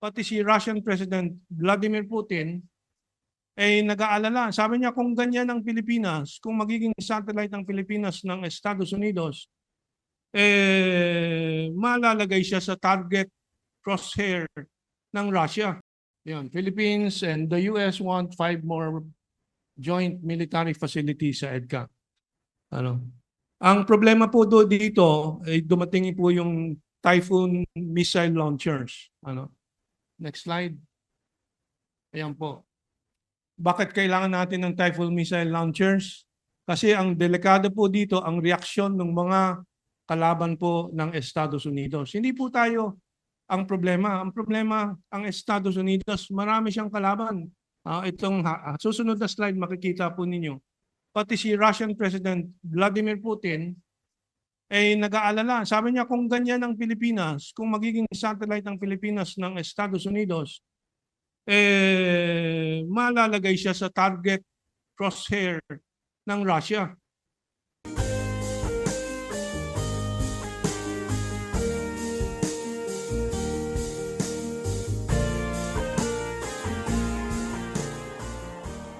pati si Russian President Vladimir Putin ay nag-aalala. Sabi niya kung ganyan ang Pilipinas, kung magiging satellite ng Pilipinas ng Estados Unidos, malalagay siya sa target crosshair ng Russia. Yan, Philippines and the US want 5 more joint military facilities sa EDCA. Ano? Ang problema po dito ay dumating po yung Typhoon missile launchers. Ano? Next slide. Ayan po. Bakit kailangan natin ng Typhoon missile launchers? Kasi ang delikado po dito ang reaksyon ng mga kalaban po ng Estados Unidos. Hindi po tayo ang problema. Ang problema, ang Estados Unidos, marami siyang kalaban. Susunod na slide, makikita po ninyo. Pati si Russian President Vladimir Putin ay nag-aalala. Sabi niya kung ganyan ang Pilipinas, kung magiging satellite ng Pilipinas ng Estados Unidos, malalagay siya sa target crosshair ng Russia.